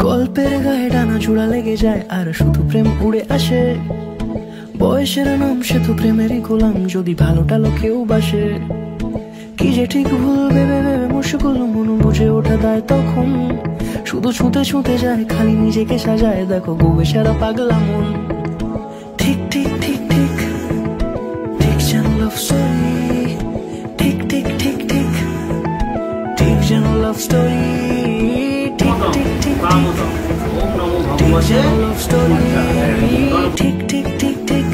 গল্পের গায়ে ডানা জোড়া লেগে যায় আর শুধু প্রেম উড়ে আসে। বয়সের নাম সে তো প্রেমেরই গোলাম, যদি ভালোটা লোকেও বাসে। কি যে ঠিক ভুল ভেবে ভেবে মুশকুল, মন বুঝে ওঠা দেয় তখন। শুধু ছুঁতে ছুঁতে যায়, খালি নিজেকে সাজায়, দেখো বউয়ে সারা পাগলা মন। ঠিক ঠিক ঠিক ঠিক ঠিক যেন লাভ স্টোরি, ঠিক ঠিক ঠিক ঠিক ঠিক যেন লাভ স্টোরি, ঠিক ঠিক ঠিক ঠিক যেন লাভ স্টোরি, ঠিক ঠিক ঠিক ঠিক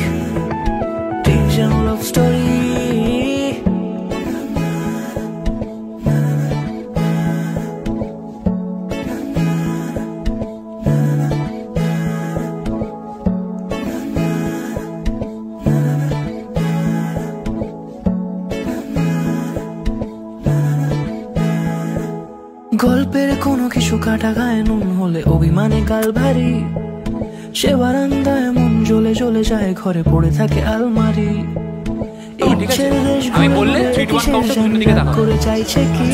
ঠিক যেন লাভ স্টোরি। গল্পের কোনো কিছু কাটা গায়ে নুন হলে অভিমানে গাল ভারী। সে বারান্দায় মন জ্বলে জ্বলে যায়, ঘরে পড়ে থাকে আলমারি। করে চাইছে কি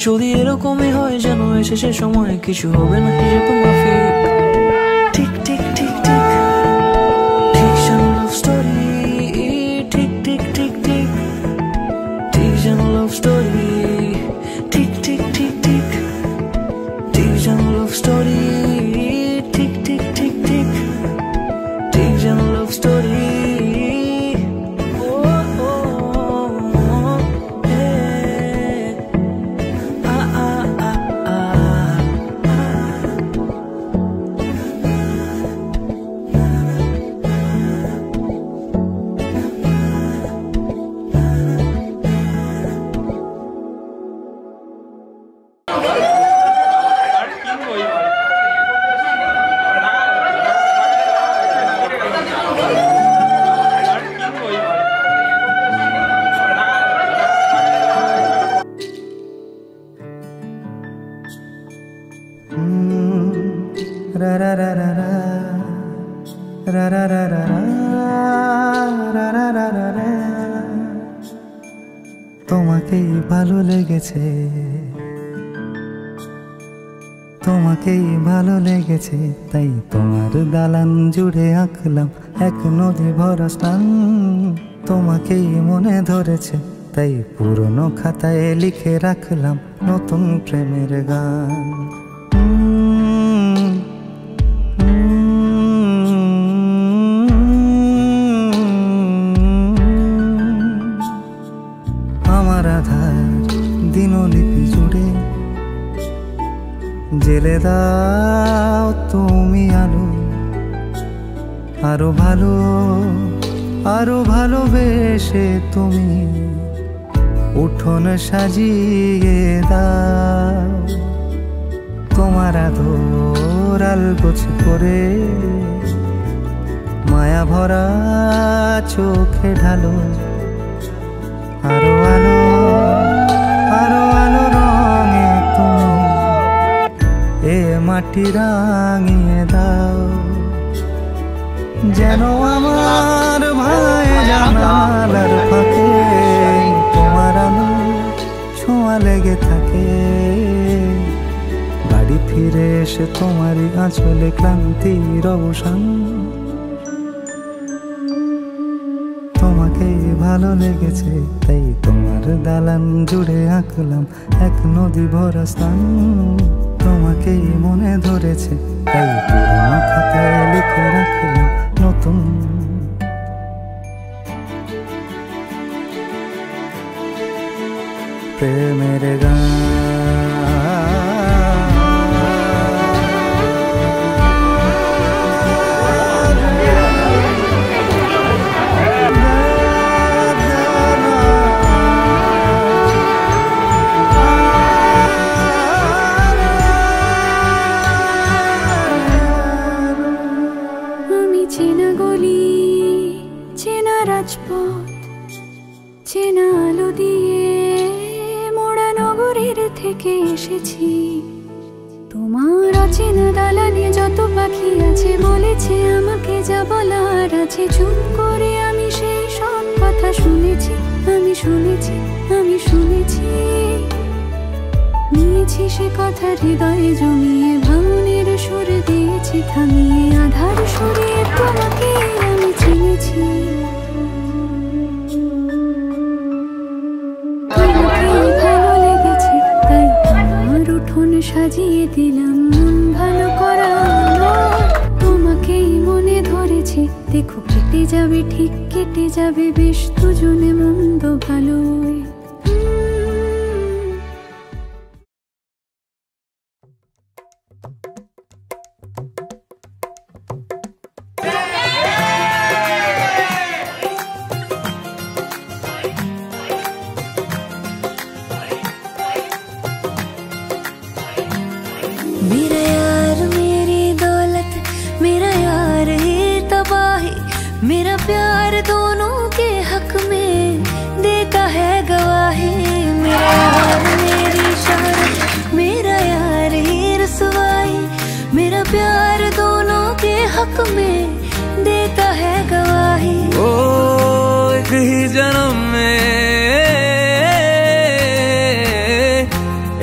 যদি এরকমই হয়, যেন এসেছে সময় কিছু হবে না হিসেব মাফিক। ঠিক ঠিক ঠিক ঠিক ঠিক যেন লাভ স্টোরি, ঠিক ঠিক ঠিক ঠিক ঠিক যেন লাভ স্টোরি, ঠিক ঠিক ঠিক ঠিক ঠিক যেন লাভ স্টোরি, ঠিক ঠিক ঠিক ঠিক ঠিক যেন লাভ স্টোরি। তোমাকেই ভালো লেগেছে, তোমাকেই ভালো লেগেছে, তাই তোমার দালান জুড়ে আঁকলাম এক নদী ভরা স্থান। তোমাকেই মনে ধরেছে, তাই পুরনো খাতায় লিখে রাখলাম নতুন প্রেমের গান। আমার আধার দিনলিপি জুড়ে জেলে দাও তুমি আলো, আরো ভালো আরো ভালোবেসে তুমি উঠোন সাজিয়ে দাও। তোমার আদর আলগোছ করে মায়া ভরা চোখে ঢালো, আরো আলো আরো আলো রঙে তুমি এ মাটি রাঙিয়ে দাও। যেন আমার ভাই জানালার ফাঁকে তোমার আলো ছোঁয়া লেগে থাকে। বাড়ি ফিরে এসে তোমারই আঁচলে ক্লান্তির অবসান। তোমাকেই ভালো লেগেছে, তাই তোমার দালান জুড়ে আঁকলাম এক নদী ভরা স্থান। তোমাকেই মনে ধরেছে, তাই পুরোনো খাতায় লিখে রাখলাম নতুন प्रेमेर गान। চেনা গলি, চেনা রাজপথ, চেনা আলো দিয়ে মোড়া নগরের থেকে এসেছি। তোমার অচেনা দালানে যত পাখি আছে বলেছে আমাকে যা বলার আছে। চুপ করে আমি সেই সব কথা শুনেছি, আমি শুনেছি, আমি শুনেছি। নিয়েছি সে কথা হৃদয়ে জমিয়ে, ভাঙনের সুর দিয়েছি থামিয়ে, আধার সরিয়ে তোমাকে আমি চিনেছি। তোমাকে ভালো লেগেছে তাই আমার উঠোন সাজিয়ে দিলাম মন ভালো করা। তোমাকেই মনে ধরেছে, দেখো কেটে যাবে, ঠিক কেটে যাবে বেশ দুজনে মন্দ ভালোই। मेरा यार मेरी दौलत, मेरा यार ही तबाही, मेरा प्यार दोनों के हक में देता है गवाही। मेरा यार मेरी शहरत, मेरा यार ही रसवाई, मेरा प्यार दोनों के हक में देता है गवाही। ओ एक ही जन्म में,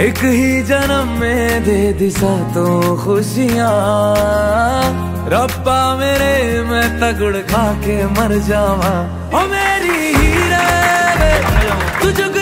एक ही जन्म में दे दी सातों खुशियाँ। रब्बा मेरे मैं तगड़ खा के मर जावा, ओ मेरी हीरे तुझको